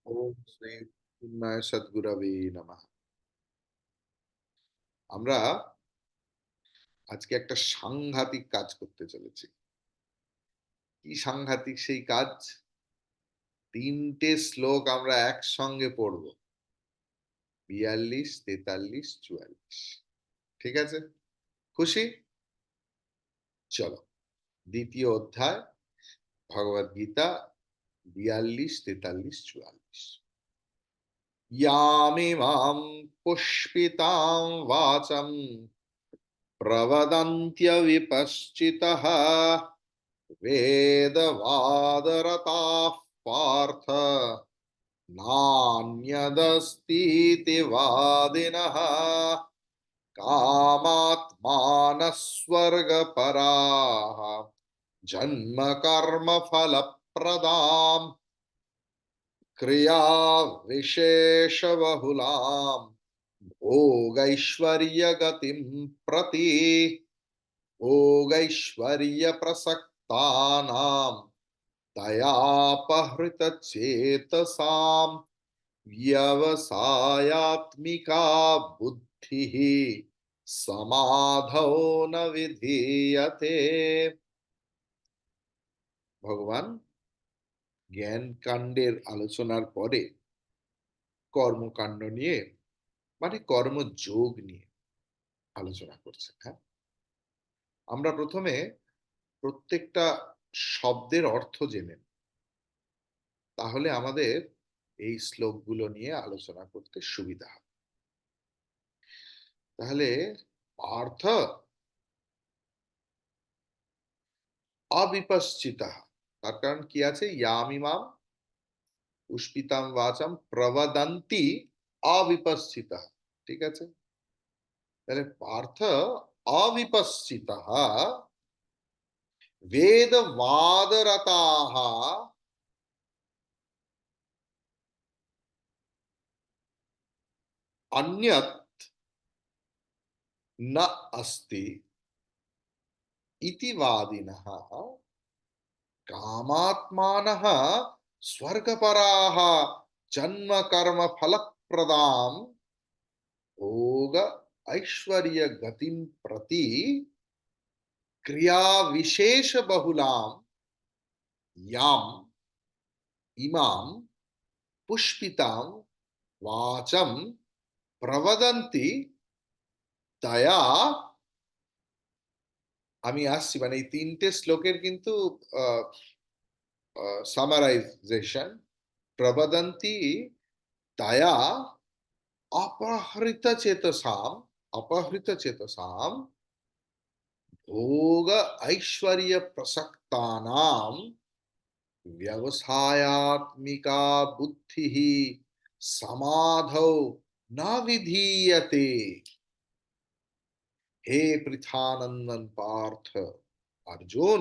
ওম শ্রী চিন্ময় সদ্গুরবে নমঃ। আমরা আজকে একটা সাংঘাতিক কাজ করতে চলেছি। কি সাংঘাতিক সেই কাজ? ৩ টে শ্লোক আমরা একসঙ্গে পড়ব। ৪২, ৪৩, ৪৪। ঠিক আছে? খুশি? চলো। ২য় অধ্যায় ভগবদ্গীতা ৪২, ৪৩, ৪৪। यामिमां पुष्पितां वाचं प्रवदन्त्यविपश्चितः वेदवादरताः पार्थ नान्यदस्तीति वादिनः कामात्मानः स्वर्गपराः जन्मकर्मफलप्रदाम् क्रियाविशेषबहुलां भोगैश्वर्यगतिं प्रति भोगैश्वर्यप्रसक्तानां दयापहृतचेतसां व्यवसायात्मिका बुद्धिः समाधौ न विधीयते। ভগবান জ্ঞান কাণ্ডের আলোচনার পরে কর্মকাণ্ড নিয়ে মানে কর্মযোগ নিয়ে আলোচনা করছেন। হ্যাঁ, আমরা প্রথমে প্রত্যেকটা শব্দের অর্থ জেনে নিই। তাহলে আমাদের এই শ্লোকগুলো নিয়ে আলোচনা করতে সুবিধা হবে। তাহলে পার্থ অবিপশ্চিতা, তার কারণ কি আছে? ইয়ামিমাম পুষ্পিতাম বাচম প্রবদন্তি অবিপশ্চিতা। ঠিক আছে? তাহলে পার্থ অবিপশ্চিতা वेदवादरताः अन्यत् न अस्ति इति वादिनः कामात्मानः स्वर्गपराः जन्मकर्मफलप्रदां भोग ऐश्वर्यगतिं प्रति क्रियाविशेषबहुलां याम् इमां पुष्पितां वाचं प्रवदन्ति तया। আমি আসছি, মানে এই ৩ টে শ্লোকের কিন্তু আ সামারাইজেশন। প্রবদন্তি দয়া अपहृतचेतसाम् अपहृतचेतसां भोग ऐश्वर्यप्रसक्तानां व्यवसायात्मिका बुद्धिः समाधौ न विधीयते। हे पृथानंदन पार्थ, अर्जुन,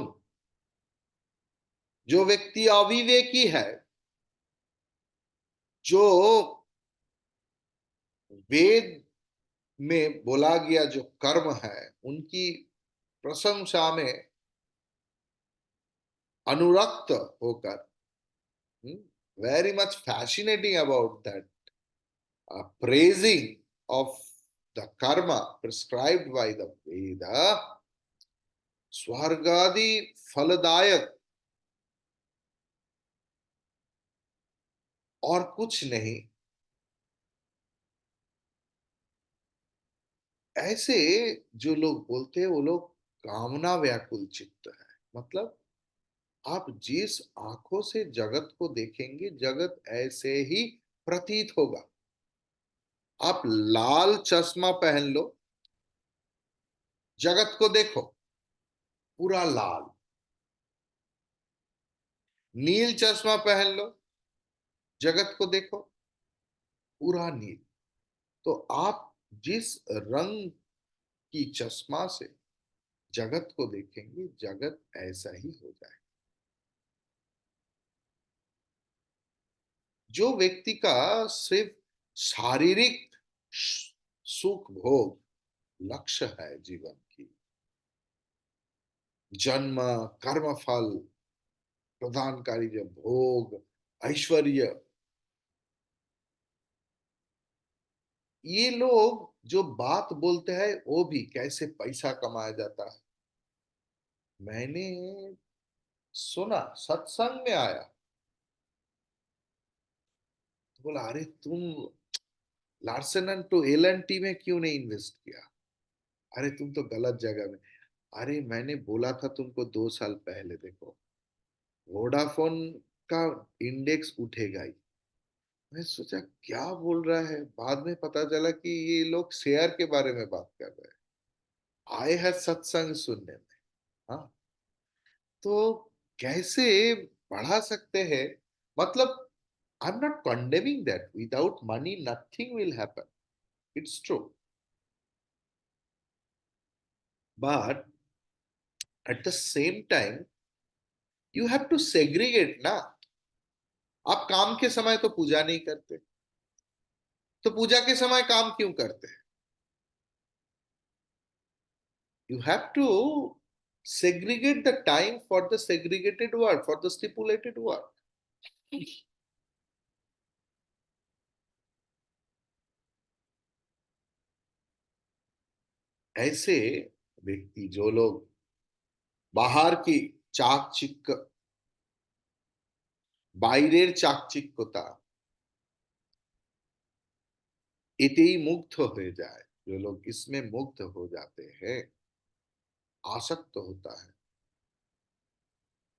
जो व्यक्ति अविवेकी है, जो वेद में बोला गया जो कर्म है उनकी प्रशंसा में अनुरक्त होकर, very much fascinating about that praising of the karma prescribed by the Veda, स्वर्गादि फलदायक और कुछ नहीं, ऐसे जो लोग बोलते हैं वो लोग कामना व्याकुल चित्त है। मतलब आप जिस आंखों से जगत को देखेंगे जगत ऐसे ही प्रतीत होगा। आप लाल चश्मा पहन लो, जगत को देखो पूरा लाल। नील चश्मा पहन लो, जगत को देखो पूरा नील। तो आप जिस रंग की चश्मा से जगत को देखेंगे जगत ऐसा ही हो जाए। जो व्यक्ति का सिर्फ शारीरिक सुख भोग लक्ष्य है जीवन की, जन्म कर्म फल प्रदानकारी जो भोग ऐश्वर्य, ये लोग जो बात बोलते हैं वो भी कैसे पैसा कमाया जाता है। मैंने सुना, सत्संग में आया, तो बोला अरे तुम लार्सन एंड टू एल एंड टी में क्यों नहीं इन्वेस्ट किया? अरे तुम तो गलत जगह में। अरे मैंने बोला था तुमको 2 साल पहले, देखो वोडाफोन का इंडेक्स उठेगा ही। मैं सोचा क्या बोल रहा है, बाद में पता चला कि ये लोग शेयर के बारे में बात कर रहे हैं, आए हैं सत्संग सुनने में। हाँ, तो कैसे बढ़ा सकते हैं? मतलब I am not condemning that, without money nothing will happen, it's true, but at the same time you have to segregate ना। आप काम के समय तो पूजा नहीं करते, तो पूजा के समय काम क्यों करते हैं? You have to segregate the time for the segregated work, for the stipulated work. ऐसे व्यक्ति जो लोग बाहर की চাকচিক্য, বাইরের চাকচিক্যতা এতেই মুগ্ধ হয়ে যায়, जो लोग इसमें मुग्ध हो जाते हैं, आसक्त होता है,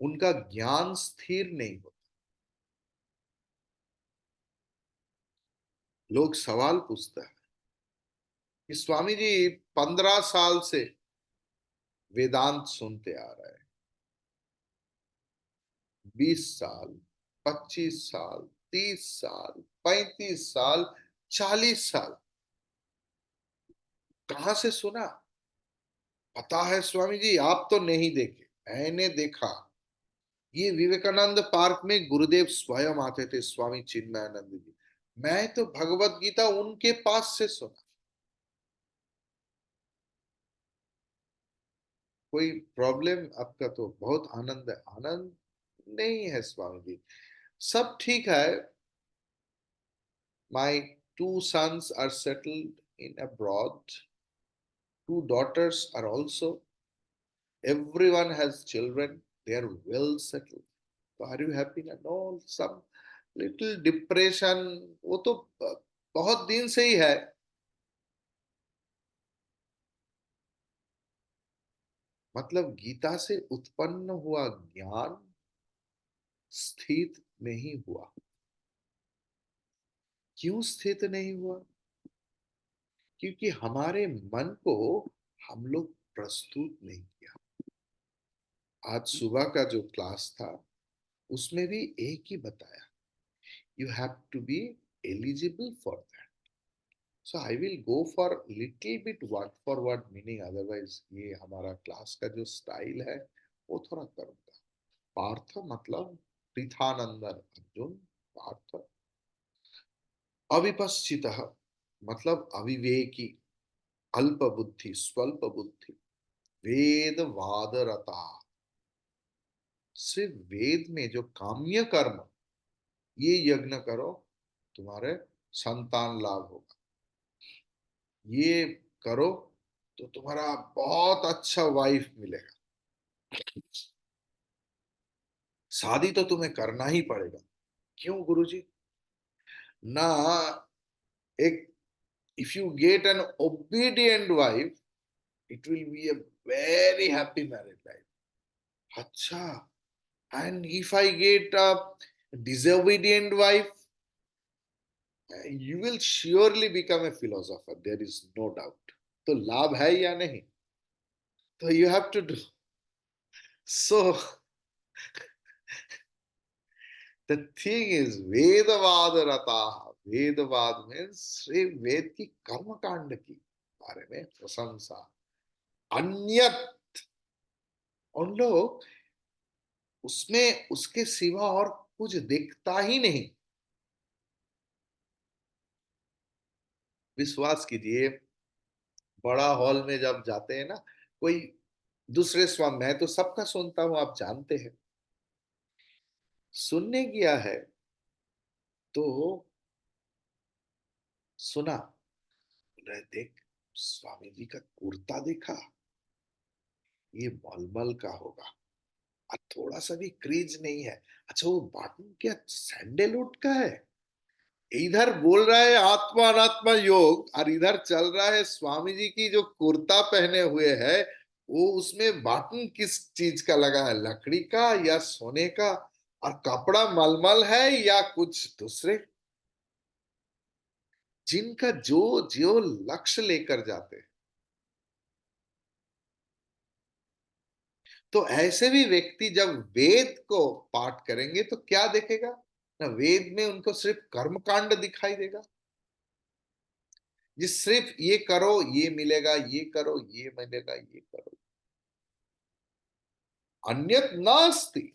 उनका ज्ञान स्थिर नहीं होता। लोग सवाल पूछते हैं कि स्वामी जी 15 साल से वेदांत सुनते आ रहे हैं, 20 साल, 25 साल, 30 साल, 35 साल, 40 साल, कहां से सुना? पता है स्वामी जी, आप तो नहीं देखे, मैंने देखा। ये विवेकानंद पार्क में गुरुदेव स्वयं आते थे, स्वामी चिन्मयानंद जी। मैं तो भगवत गीता उनके पास से सुना। कोई प्रॉब्लम आपका? तो बहुत आनंद है, आनंद नहीं है स्वामी जी, सब ठीक है। My 2 sons are settled in abroad. 2 daughters are also. Everyone has children. They are well settled. So are you happy? No, some little depression. वो तो बहुत दिन से ही है। मतलब गीता से उत्पन्न हुआ ज्ञान स्थित नहीं हुआ। क्यों स्थित नहीं हुआ? क्योंकि हमारे मन को हम लोग प्रस्तुत नहीं किया। आज सुबह का जो क्लास था उसमें भी एक ही बताया, you have to be eligible for that. So I will go for little bit word for word meaning, otherwise ये हमारा क्लास का जो स्टाइल है वो थोड़ा करूंगा। पार्थ मतलब पृथानंद अर्जुन। पार्थ अविपश्चित मतलब अविवेकी, अल्प बुद्धि, स्वल्प बुद्धि, वेद वादरता। सिर्फ वेद में जो काम्य कर्म, ये यज्ञ करो, तुम्हारे संतान लाभ होगा। ये करो तो तुम्हारा बहुत अच्छा वाइफ मिलेगा। शादी तो तुम्हें करना ही पड़ेगा। क्यों गुरुजी? ना, एक if you get an obedient wife, it will be a very happy married life. अच्छा, and if I get a disobedient wife, you will surely become a philosopher, there is no doubt। तो लाभ है या नहीं? तो you have to do so. The thing is vedavad रता। वेदवाद में सिर्फ वेद की कर्म कांड की बारे में प्रशंसा, अन्य उन लोग उसमें उसके सिवा और कुछ दिखता ही नहीं। विश्वास कीजिए, बड़ा हॉल में जब जाते हैं ना, कोई दूसरे स्वामी, मैं तो सबका सुनता हूं, आप जानते हैं, सुनने गया है तो सुना, रहे, देख स्वामी जी का कुर्ता देखा, ये मलमल का होगा, और थोड़ा सा भी क्रीज नहीं है। अच्छा वो बटन क्या सैंडलवुड का है? इधर बोल रहा है आत्मा अनात्मा योग, और इधर चल रहा है स्वामी जी की जो कुर्ता पहने हुए है, वो उसमें बटन किस चीज का लगा है, लकड़ी का या सोने का? और कपड़ा मलमल है या कुछ दूसरे? जिनका जो जो लक्ष्य लेकर जाते हैं। तो ऐसे भी व्यक्ति जब वेद को पाठ करेंगे तो क्या देखेगा ना, वेद में उनको सिर्फ कर्मकांड दिखाई देगा, ये सिर्फ ये करो ये मिलेगा, ये करो ये मिलेगा, ये करो, अन्यत नास्ति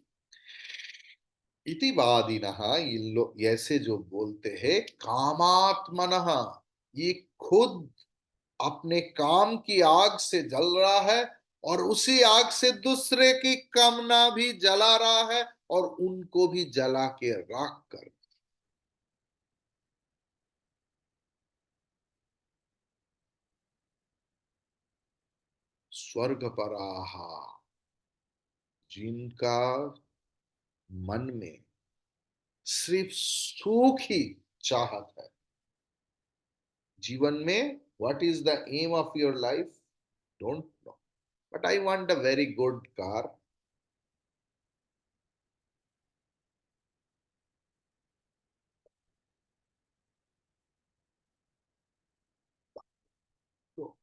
इति वादिनः। इन लोग ऐसे जो बोलते हैं कामात्मनः, ये खुद अपने काम की आग से जल रहा है, और उसी आग से दूसरे की कामना भी जला रहा है, और उनको भी जला के राख कर स्वर्ग पर आहा, जिनका मन में सिर्फ सुख ही चाहत है जीवन में। What is the aim of your life? Don't know, but I want a very good car. তো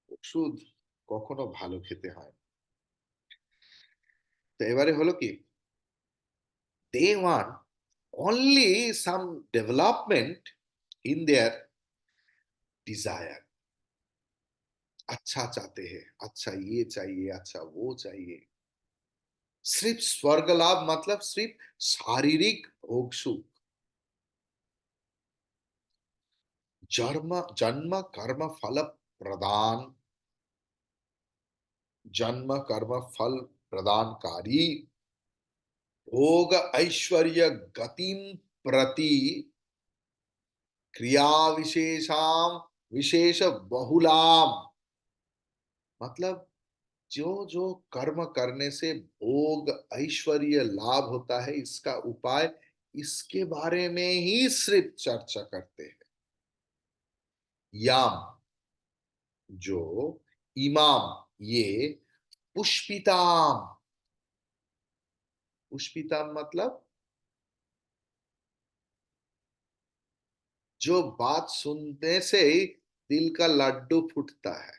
ওষুধ কখনো ভালো খেতে হয় না। তো এবারে হলো কি, they want only some development in their desire। अच्छा चाहते हैं, अच्छा ये चाहिए, अच्छा वो चाहिए, सिर्फ स्वर्ग लाभ, मतलब सिर्फ शारीरिक भोग सुख। जन्म जन्म कर्म फल प्रदान, जन्म कर्म फल प्रदानकारी भोग ऐश्वर्य गतिम प्रति क्रिया विशेषाम विशेष बहुलाम। मतलब जो जो कर्म करने से भोग ऐश्वर्य लाभ होता है, इसका उपाय, इसके बारे में ही सिर्फ चर्चा करते हैं। याम, जो इमाम, ये पुष्पिताम, पुष्पिताम मतलब जो बात सुनने से ही दिल का लड्डू फूटता है।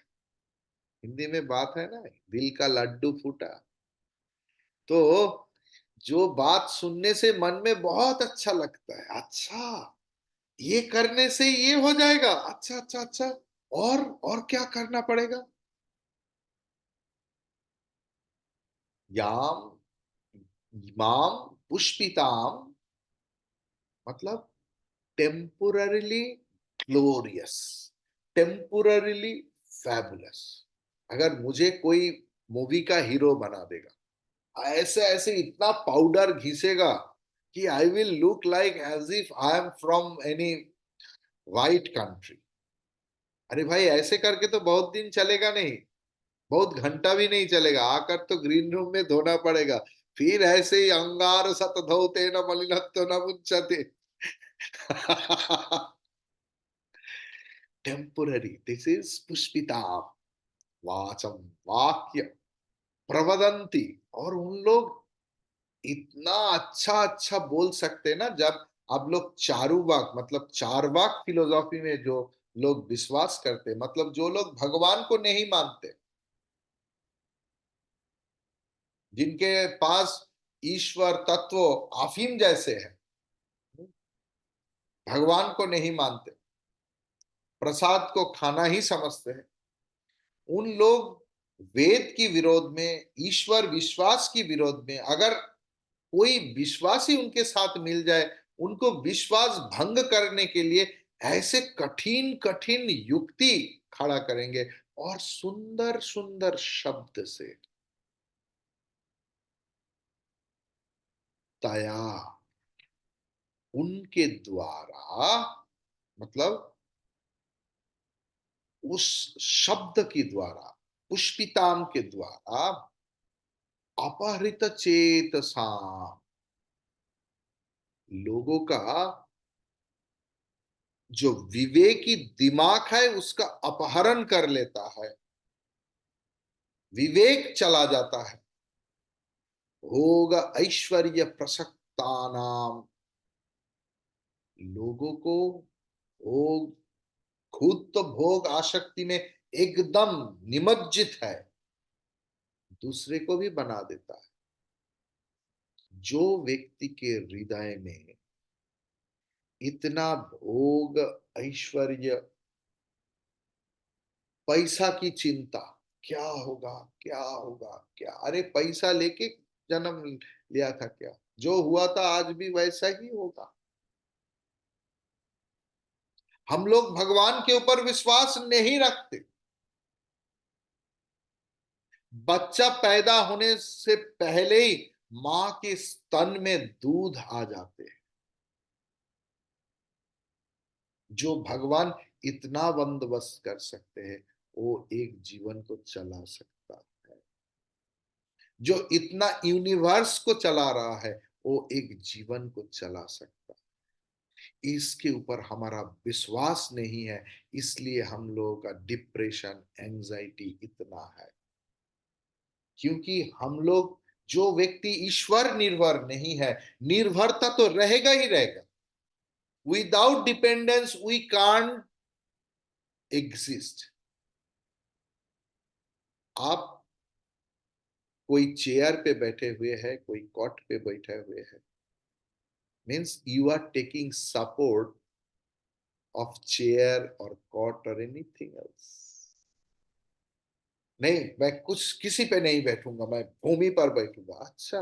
हिंदी में बात है ना, दिल का लड्डू फूटा। तो जो बात सुनने से मन में बहुत अच्छा लगता है, अच्छा ये करने से ये हो जाएगा, अच्छा अच्छा अच्छा, और क्या करना पड़ेगा? याम इमाम पुष्पिताम, मतलब टेम्पोररीली ग्लोरियस, टेम्पोररीली फैबुलस। अगर मुझे कोई मूवी का हीरो बना देगा, ऐसे ऐसे इतना पाउडर घिसेगा कि I will look like as if I am from any white country. अरे भाई ऐसे करके तो बहुत दिन चलेगा नहीं, बहुत घंटा भी नहीं चलेगा, आकर तो ग्रीन रूम में धोना पड़ेगा। फिर ऐसे ही अंगार सत धोते न मलिनत्व न मुच्यते। टेम्पोररी, दिस इज पुष्पिता वाचम, वाक्य प्रवदंती। और उन लोग इतना अच्छा अच्छा बोल सकते हैं ना, जब आप लोग चारुवाक, मतलब चारवाक फिलोसॉफी में जो लोग विश्वास करते, मतलब जो लोग भगवान को नहीं मानते, जिनके पास ईश्वर तत्व अफीम जैसे है, भगवान को नहीं मानते, प्रसाद को खाना ही समझते हैं, उन लोग वेद की विरोध में, ईश्वर विश्वास की विरोध में, अगर कोई विश्वासी उनके साथ मिल जाए, उनको विश्वास भंग करने के लिए ऐसे कठिन कठिन युक्ति खड़ा करेंगे, और सुंदर सुंदर शब्द से तया, उनके द्वारा, मतलब उस शब्द के द्वारा, पुष्पिताम के द्वारा, अपहृत चेतसा, लोगों का जो विवेकी दिमाग है उसका अपहरण कर लेता है, विवेक चला जाता है। भोग ऐश्वर्य प्रसक्ता नाम, लोगों को भोग, खुद तो भोग आसक्ति में एकदम निमज्जित है, दूसरे को भी बना देता है। जो व्यक्ति के हृदय में इतना भोग, ऐश्वर्य, पैसा की चिंता, क्या होगा क्या होगा क्या, अरे पैसा लेके जन्म लिया था क्या, जो हुआ था आज भी वैसा ही होगा। हम लोग भगवान के ऊपर विश्वास नहीं रखते। बच्चा पैदा होने से पहले ही मां के स्तन में दूध आ जाते हैं। जो भगवान इतना बंदोबस्त कर सकते हैं, वो एक जीवन को चला सकता है। जो इतना यूनिवर्स को चला रहा है, वो एक जीवन को चला सकता है। इसके ऊपर हमारा विश्वास नहीं है, इसलिए हम लोगों का डिप्रेशन, एंजाइटी इतना है। क्योंकि हम लोग, जो व्यक्ति ईश्वर निर्भर नहीं है, निर्भरता तो रहेगा ही रहेगा। Without dependence we can't exist. आप कोई चेयर पे बैठे हुए हैं, कोई कॉट पे बैठे हुए हैं, means you are taking support of chair और कॉट और एनीथिंग एल्स। नहीं, मैं कुछ किसी पे नहीं बैठूंगा, मैं भूमि पर बैठूंगा। अच्छा,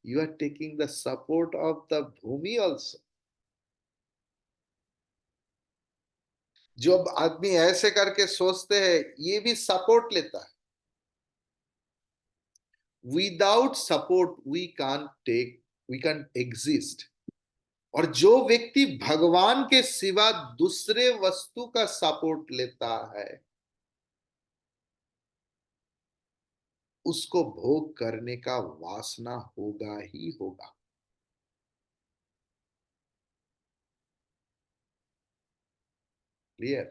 you are taking the support of the भूमि ऑल्सो। जब आदमी ऐसे करके सोचते हैं, ये भी सपोर्ट लेता है। Without support we can take, we can exist. और जो व्यक्ति भगवान के सिवा दूसरे वस्तु का सपोर्ट लेता है, उसको भोग करने का वासना होगा ही होगा। क्लियर?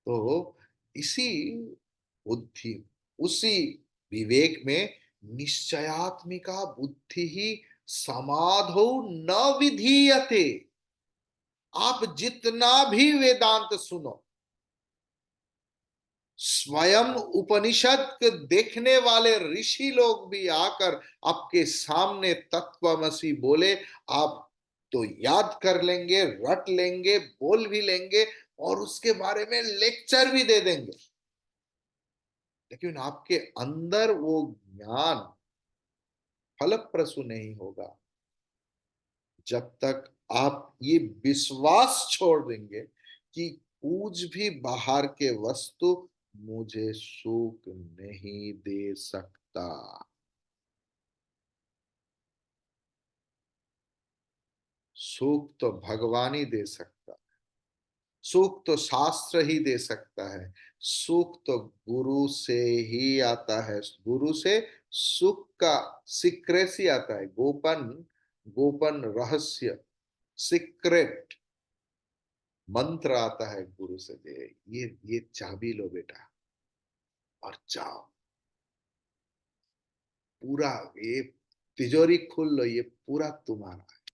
तो इसी बुद्धि, उसी विवेक में, निश्चयात्मिका बुद्धि ही समाधो न विधीयते। आप जितना भी वेदांत सुनो, स्वयं उपनिषद के देखने वाले ऋषि लोग भी आकर आपके सामने तत्वमसी बोले, आप तो याद कर लेंगे, रट लेंगे, बोल भी लेंगे, और उसके बारे में लेक्चर भी दे देंगे, लेकिन आपके अंदर वो ज्ञान फलप्रसू नहीं होगा जब तक आप ये विश्वास छोड़ देंगे कि कुछ भी बाहर के वस्तु मुझे सुख नहीं दे सकता। सुख तो भगवान ही दे सकता है, सुख तो शास्त्र ही दे सकता है, सुख तो गुरु से ही आता है। गुरु से सुख का सीक्रेसी आता है, गोपन, गोपन रहस्य, सीक्रेट मंत्र आता है गुरु से दे। ये चाबी लो बेटा और जाओ, पूरा ये तिजोरी खोल लो, ये पूरा तुम्हारा है।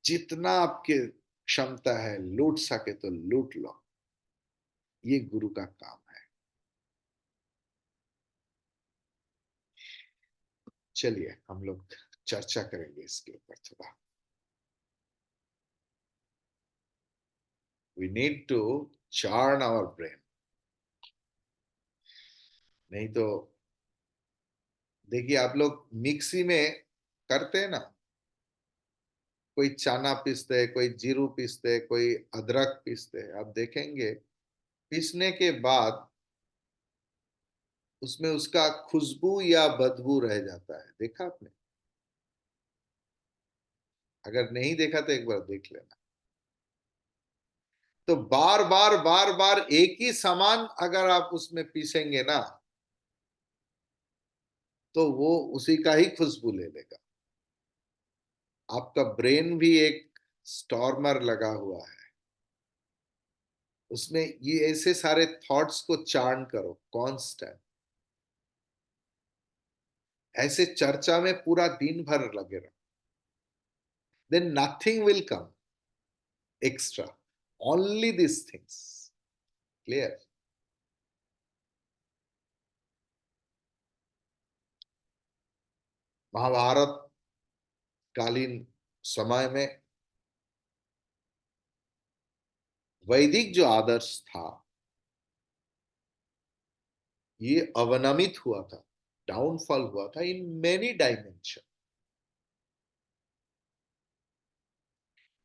जितना आपके क्षमता है लूट सके तो लूट लो, ये गुरु का काम है। चलिए हम लोग चर्चा करेंगे इसके ऊपर थोड़ा। We need to churn our brain. नहीं तो देखिए, आप लोग मिक्सी में करते हैं ना, कोई चना पीसते है, कोई जीरू पीसते है, कोई अदरक पीसते है, आप देखेंगे पीसने के बाद उसमें उसका खुशबू या बदबू रह जाता है, देखा आपने? अगर नहीं देखा तो एक बार देख लेना। तो बार बार बार बार एक ही सामान अगर आप उसमें पीसेंगे ना, तो वो उसी का ही खुशबू ले लेगा। आपका ब्रेन भी एक स्टॉर्मर लगा हुआ है, उसमें ये ऐसे सारे थॉट्स को चार्न करो कांस्टेंट, ऐसे चर्चा में पूरा दिन भर लगे रहो, then nothing will come extra, only this things. Clear? महाभारत कालीन समय में वैदिक जो आदर्श था, ये अवनमित हुआ था, डाउनफॉल हुआ था इन मेनी डायमेंशन।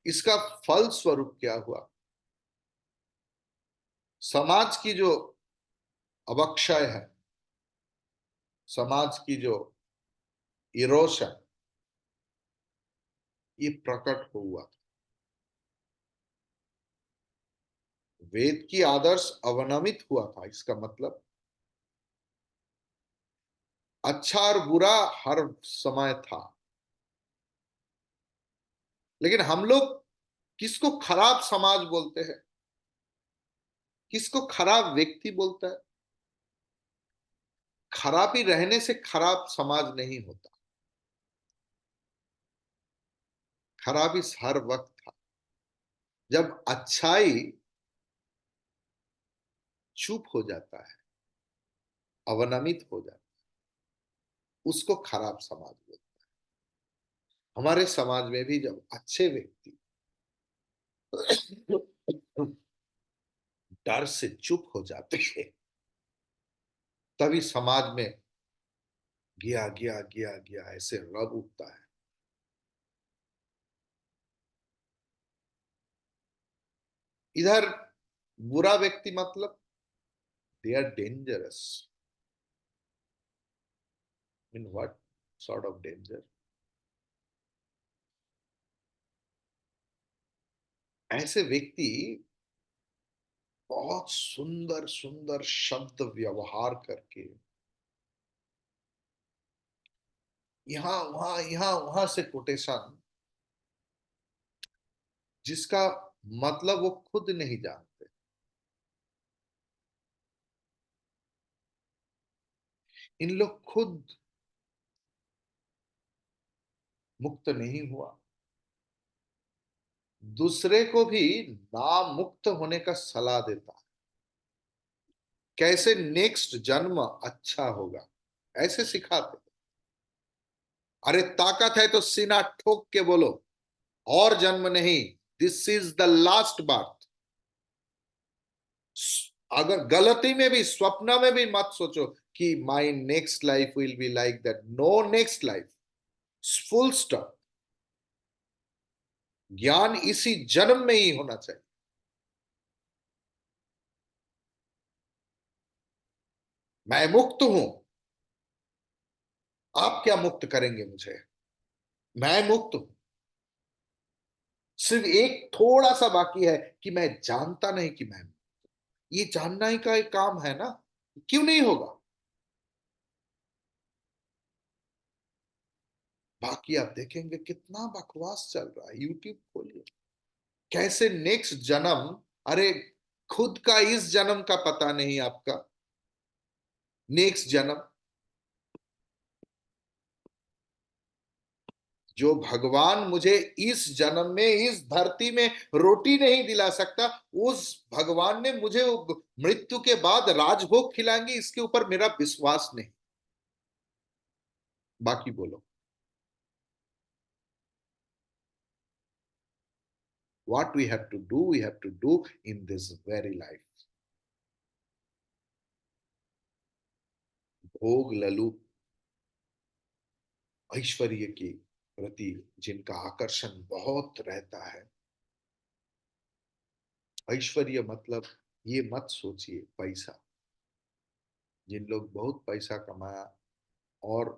इसका फल स्वरूप क्या हुआ? समाज की जो अवक्षय है, समाज की जो इरोशन, ये प्रकट हुआ था। वेद की आदर्श अवनमित हुआ था, इसका मतलब अच्छा और बुरा हर समय था। लेकिन हम लोग किसको खराब समाज बोलते हैं, किसको खराब व्यक्ति बोलता है? खराबी रहने से खराब समाज नहीं होता। खराबी हर वक्त था। जब अच्छाई चुप हो जाता है, अवनमित हो जाता है, उसको खराब समाज बोलते हैं। हमारे समाज में भी जब अच्छे व्यक्ति डर से चुप हो जाते हैं, तभी समाज में गया गया गया गया ऐसे रब उठता है। इधर बुरा व्यक्ति मतलब they are dangerous. In what sort of danger? ऐसे व्यक्ति बहुत सुंदर सुंदर शब्द व्यवहार करके यहां वहां से कोटेशन, जिसका मतलब वो खुद नहीं जानते। इन लोग खुद मुक्त नहीं हुआ, दूसरे को भी नाम मुक्त होने का सलाह देता है, कैसे नेक्स्ट जन्म अच्छा होगा, ऐसे सिखाते। अरे ताकत है तो सीना ठोक के बोलो, और जन्म नहीं, this is the last birth. अगर गलती में भी स्वप्न में भी मत सोचो कि my next life will be like that, no next life, full stop. ज्ञान इसी जन्म में ही होना चाहिए। मैं मुक्त हूं, आप क्या मुक्त करेंगे मुझे? मैं मुक्त हूं, सिर्फ एक थोड़ा सा बाकी है कि मैं जानता नहीं कि मैं, ये जानना ही का एक काम है ना, क्यों नहीं होगा? बाकी आप देखेंगे कितना बकवास चल रहा है, यूट्यूब खोलिए, कैसे नेक्स्ट जन्म। अरे खुद का इस जन्म का पता नहीं आपका, नेक्स्ट जन्म जो भगवान मुझे इस जन्म में इस धरती में रोटी नहीं दिला सकता, उस भगवान ने मुझे मृत्यु के बाद राजभोग खिलाएंगे, इसके ऊपर मेरा विश्वास नहीं। बाकी बोलो, what we have to do, we have to do in this very life। भोग ललू ऐश्वर्य के प्रति जिनका आकर्षण बहुत रहता है, ऐश्वर्य मतलब ये मत सोचिए पैसा। जिन लोग बहुत पैसा कमाया और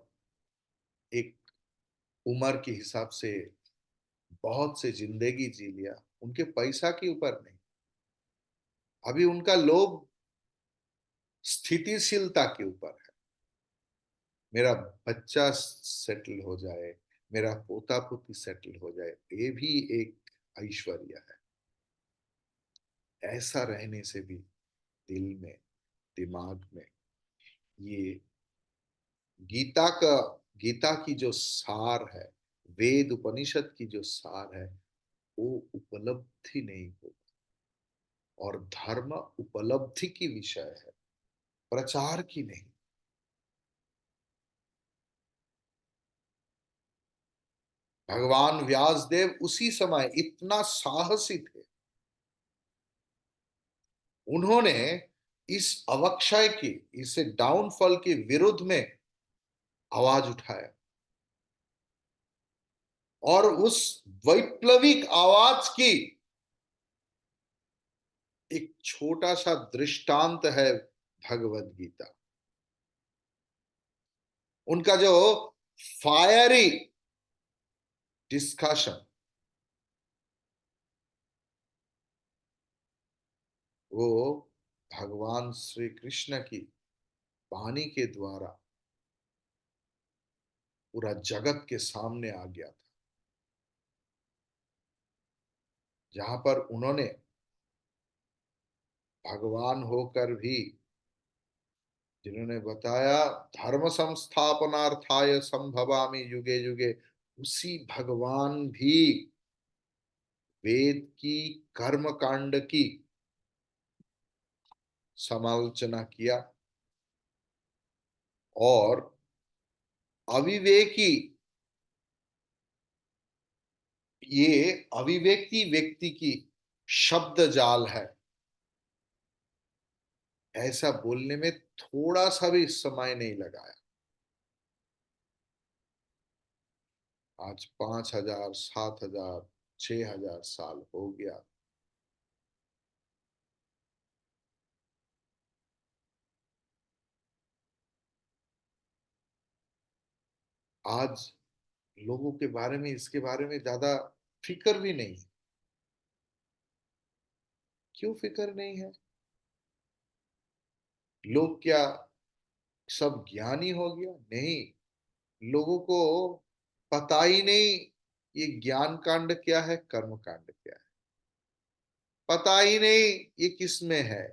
एक उम्र के हिसाब से बहुत से जिंदगी जी लिया, उनके पैसा के ऊपर नहीं। अभी उनका लोभ स्थितिशीलता के ऊपर है। मेरा बच्चा सेटल हो जाए, मेरा पोता पोती सेटल हो जाए, ये भी एक ऐश्वर्य है। ऐसा रहने से भी दिल में, दिमाग में ये गीता का, गीता की जो सार है, वेद उपनिषद की जो सार है, वो उपलब्धि नहीं हो। और धर्म उपलब्धि की विषय है, प्रचार की नहीं। भगवान व्यासदेव उसी समय इतना साहसी थे, उन्होंने इस अवक्षय की, इस डाउनफॉल के विरुद्ध में आवाज उठाया, और उस वैप्लविक आवाज की एक छोटा सा दृष्टांत है भगवत गीता। उनका जो फायरी डिस्कशन, वो भगवान श्री कृष्ण की वाणी के द्वारा पूरा जगत के सामने आ गया था, जहां पर उन्होंने भगवान होकर भी, जिन्होंने बताया धर्म संस्थापनार्थाय संभवामि युगे युगे, उसी भगवान भी वेद की, कर्म कांड की समालोचना किया, और अविवेकी, ये अविवेकी व्यक्ति की शब्द जाल है, ऐसा बोलने में थोड़ा सा भी समय नहीं लगाया। आज 5,000, 7,000, 6,000 साल हो गया। आज लोगों के बारे में, इसके बारे में ज्यादा फिक्र भी नहीं। क्यों फिक्र नहीं है? लोग क्या सब ज्ञानी हो गया? नहीं, लोगों को पता ही नहीं ये ज्ञान कांड क्या है, कर्म कांड क्या है। पता ही नहीं ये किस में है।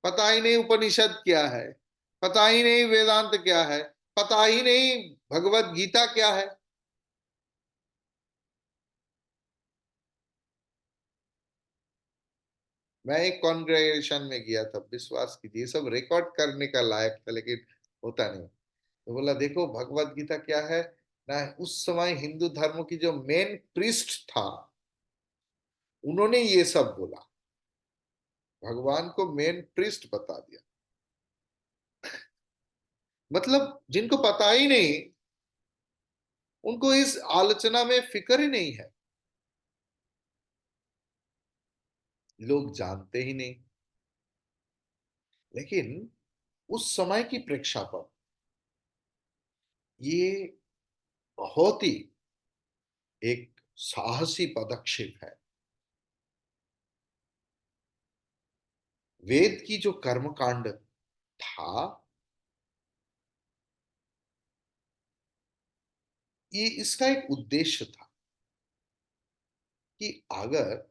पता ही नहीं उपनिषद क्या है। पता ही नहीं वेदांत क्या है। पता ही नहीं भगवत गीता क्या है। मैं एक कॉन्ग्रेगेशन में गया था, विश्वास कीजिए, सब रिकॉर्ड करने का लायक था, लेकिन होता नहीं। तो बोला देखो भगवत गीता क्या है ना। उस समय हिंदू धर्म की जो मेन प्रीस्ट था, उन्होंने ये सब बोला, भगवान को मेन प्रीस्ट बता दिया। मतलब जिनको पता ही नहीं, उनको इस आलोचना में फिक्र ही नहीं है। लोग जानते ही नहीं। लेकिन उस समय की प्रेक्षापट, ये बहुत ही एक साहसी पदक्षेप है। वेद की जो कर्मकांड था, ये इसका एक उद्देश्य था कि अगर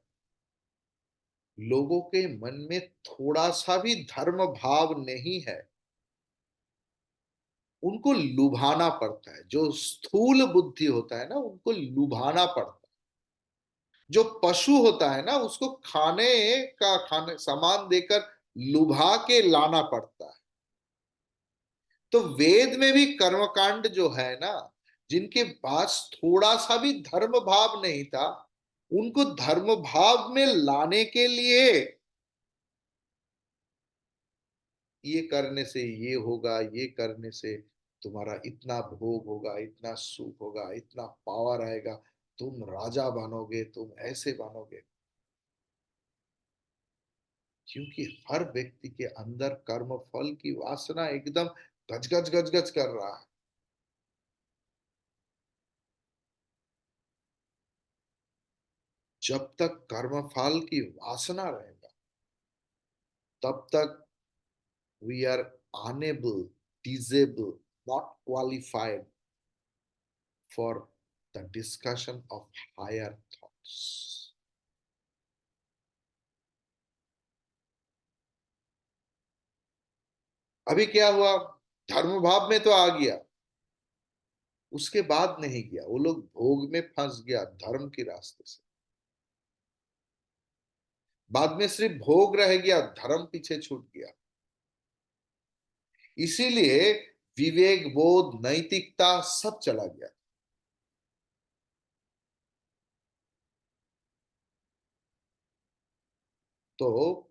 लोगों के मन में थोड़ा सा भी धर्म भाव नहीं है, उनको लुभाना पड़ता है। जो स्थूल बुद्धि होता है ना, उनको लुभाना पड़ता है। जो पशु होता है ना, उसको खाने सामान देकर लुभा के लाना पड़ता है। तो वेद में भी कर्मकांड जो है ना, जिनके पास थोड़ा सा भी धर्म भाव नहीं था, उनको धर्म भाव में लाने के लिए, ये करने से ये होगा, ये करने से तुम्हारा इतना भोग होगा, इतना सुख होगा, इतना पावर आएगा, तुम राजा बनोगे, तुम ऐसे बनोगे। क्योंकि हर व्यक्ति के अंदर कर्म फल की वासना एकदम गजगज गजगज कर रहा है। जब तक कर्मफल की वासना रहेगा तब तक we are unable, disable, not qualified for the discussion of higher thoughts. अभी क्या हुआ, धर्म भाव में तो आ गया, उसके बाद नहीं गया, वो लोग भोग में फंस गया धर्म के रास्ते से, बाद में सिर्फ भोग रह गया, धर्म पीछे छूट गया। इसीलिए विवेक, बोध, नैतिकता सब चला गया। तो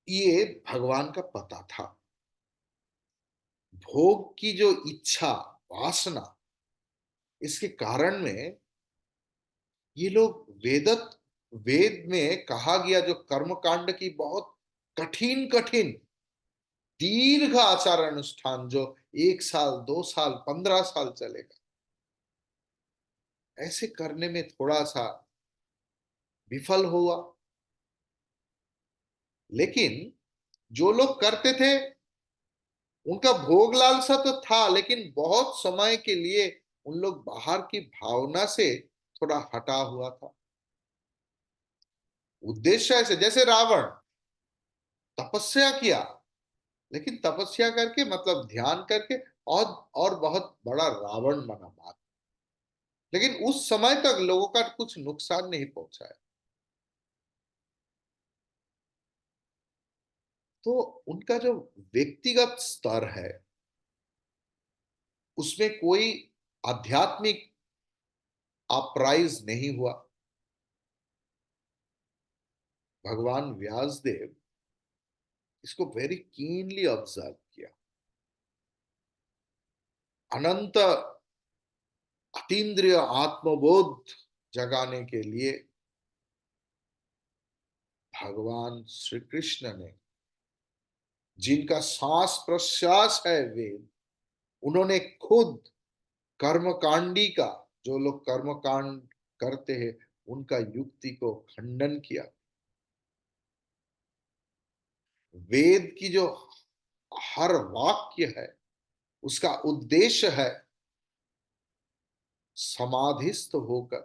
ये भगवान का पता था, भोग की जो इच्छा, वासना, इसके कारण में ये लोग वेद में कहा गया जो कर्म कांड की बहुत कठिन कठिन दीर्घ आचार अनुष्ठान जो 1 साल, 2 साल, 15 साल चलेगा, ऐसे करने में थोड़ा सा विफल हुआ। लेकिन जो लोग करते थे उनका भोग लालसा तो था, लेकिन बहुत समय के लिए उन लोग बाहर की भावना से थोड़ा हटा हुआ था। उद्देश्य ऐसे, जैसे रावण तपस्या किया, लेकिन तपस्या करके मतलब ध्यान करके और बहुत बड़ा रावण बना बात, लेकिन उस समय तक लोगों का कुछ नुकसान नहीं पहुंचा है। तो उनका जो व्यक्तिगत स्तर है उसमें कोई आध्यात्मिक अपराइज नहीं हुआ। भगवान व्यासदेव इसको वेरी कीनली ऑब्जर्व किया। अनंत अतीन्द्रिय आत्मबोध जगाने के लिए भगवान श्री कृष्ण ने, जिनका सांस प्रश्वास है वेद, उन्होंने खुद कर्मकांडी का, जो लोग कर्मकांड करते हैं उनका युक्ति को खंडन किया। वेद की जो हर वाक्य है उसका उद्देश्य है समाधिस्थ होकर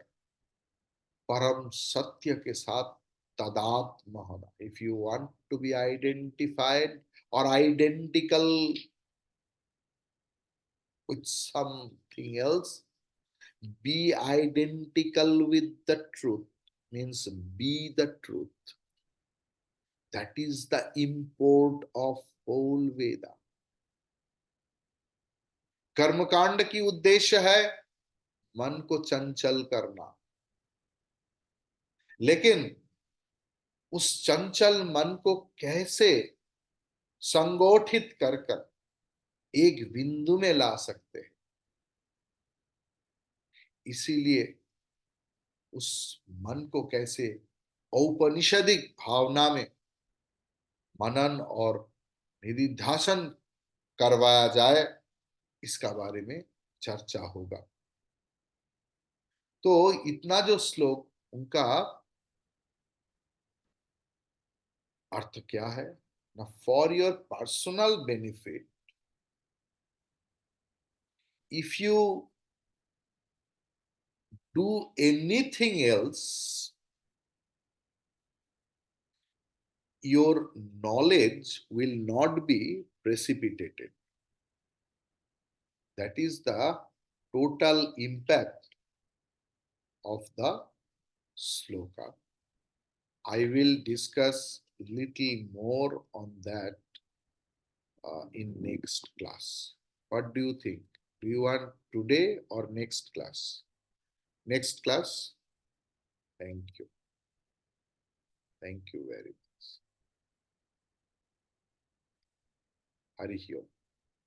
परम सत्य के साथ तदात्म होना। If you want to be identified और identical with something else, be identical with the truth means be the truth. That is the import of whole Veda. कर्मकांड की उद्देश्य है मन को चंचल करना, लेकिन उस चंचल मन को कैसे संगोठित कर कर एक बिंदु में ला सकते हैं, इसीलिए उस मन को कैसे औपनिषदिक भावना में मनन और निधिध्यासन करवाया जाए, इसका बारे में चर्चा होगा। तो इतना जो श्लोक, उनका अर्थ क्या है ना, for your personal benefit, if you do anything else, your knowledge will not be precipitated. That is the total impact of the sloka. I will discuss a little more on that in next class. What do you think? Do you want today or next class? Next class? Thank you. Thank you very much. Hari Om.